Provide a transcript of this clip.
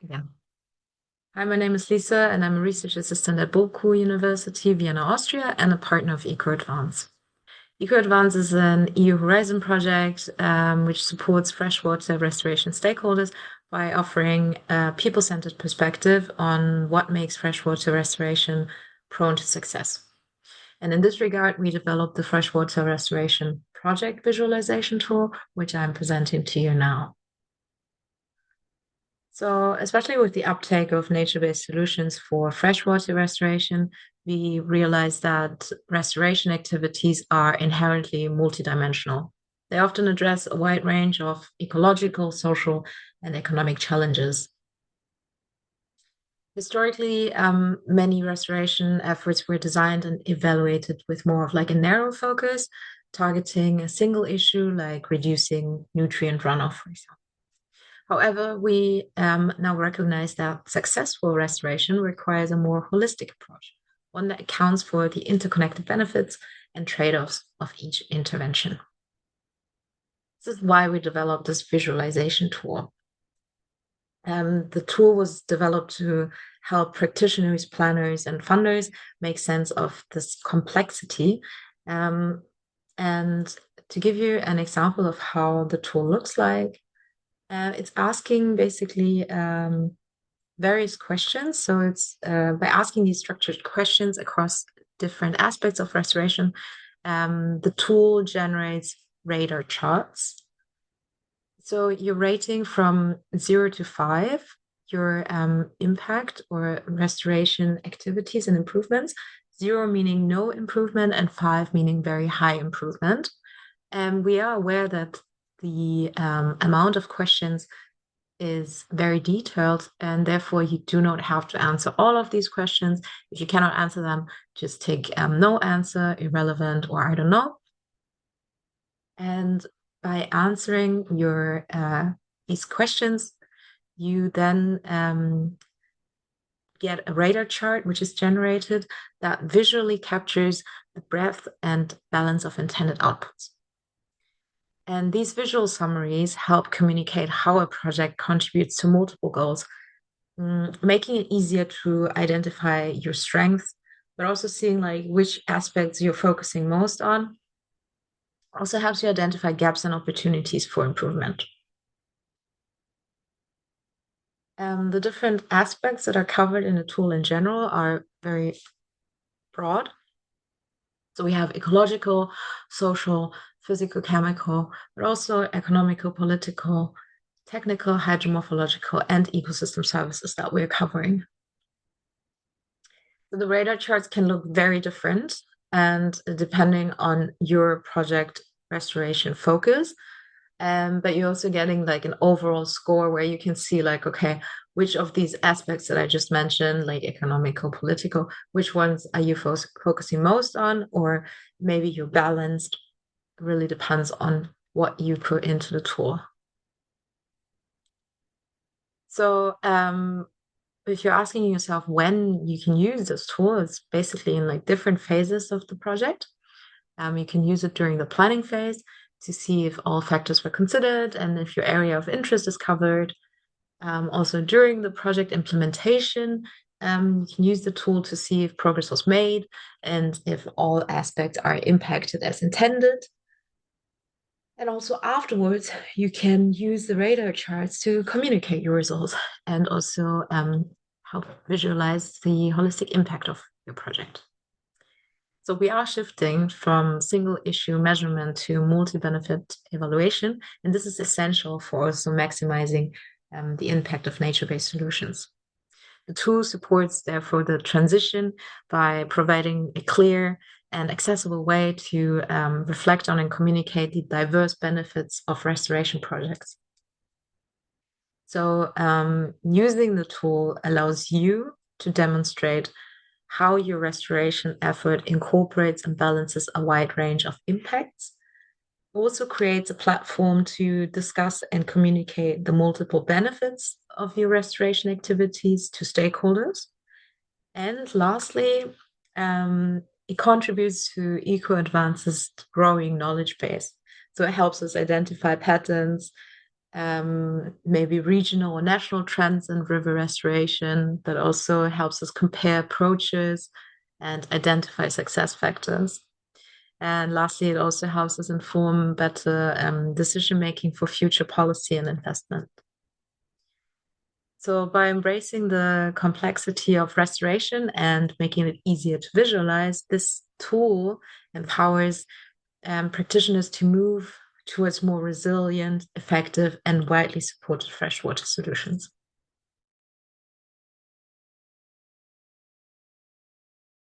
Again. Hi, my name is Lisa, and I'm a research assistant at BOKU University, Vienna, Austria, and a partner of EcoAdvance. EcoAdvance is an EU Horizon project which supports freshwater restoration stakeholders by offering a people-centered perspective on what makes freshwater restoration prone to success. And in this regard, we developed the freshwater restoration project visualization tool, which I'm presenting to you now. So, especially with the uptake of nature-based solutions for freshwater restoration, we realize that restoration activities are inherently multidimensional. They often address a wide range of ecological, social, and economic challenges. Historically, many restoration efforts were designed and evaluated with more of like a narrow focus, targeting a single issue like reducing nutrient runoff, for example. However, we now recognize that successful restoration requires a more holistic approach, one that accounts for the interconnected benefits and trade-offs of each intervention. This is why we developed this visualization tool. The tool was developed to help practitioners, planners, and funders make sense of this complexity. And to give you an example of how the tool looks like, it's asking basically various questions. So it's by asking these structured questions across different aspects of restoration, the tool generates radar charts. So you're rating from 0 to 5 your impact or restoration activities and improvements. 0 meaning no improvement and 5 meaning very high improvement. And we are aware that the amount of questions is very detailed, and therefore you do not have to answer all of these questions. If you cannot answer them, just take no answer, irrelevant, or I don't know. And by answering your these questions, you then get a radar chart which is generated that visually captures the breadth and balance of intended outputs. And these visual summaries help communicate how a project contributes to multiple goals, making it easier to identify your strengths, but also seeing like which aspects you're focusing most on. Also helps you identify gaps and opportunities for improvement. The different aspects that are covered in the tool in general are very broad. So we have ecological, social, physical, chemical, but also economical, political, technical, hydromorphological, and ecosystem services that we're covering. So the radar charts can look very different, and depending on your project restoration focus. But you're also getting like an overall score where you can see like, okay, which of these aspects that I just mentioned, like economical, political, which ones are you focusing most on, or maybe you're balanced. It really depends on what you put into the tool. So if you're asking yourself when you can use this tool, it's basically in like different phases of the project. You can use it during the planning phase to see if all factors were considered and if your area of interest is covered. Also, during the project implementation, you can use the tool to see if progress was made and if all aspects are impacted as intended. And also afterwards, you can use the radar charts to communicate your results and also help visualize the holistic impact of your project. So we are shifting from single issue measurement to multi-benefit evaluation, and this is essential for also maximizing the impact of nature-based solutions. The tool supports, therefore, the transition by providing a clear and accessible way to reflect on and communicate the diverse benefits of restoration projects. So using the tool allows you to demonstrate how your restoration effort incorporates and balances a wide range of impacts, also creates a platform to discuss and communicate the multiple benefits of your restoration activities to stakeholders. And lastly, it contributes to EcoAdvance's growing knowledge base. So it helps us identify patterns, maybe regional or national trends in river restoration. That also helps us compare approaches and identify success factors. And lastly, it also helps us inform better decision making for future policy and investment. So, by embracing the complexity of restoration and making it easier to visualize, this tool empowers practitioners to move towards more resilient, effective, and widely supported freshwater solutions.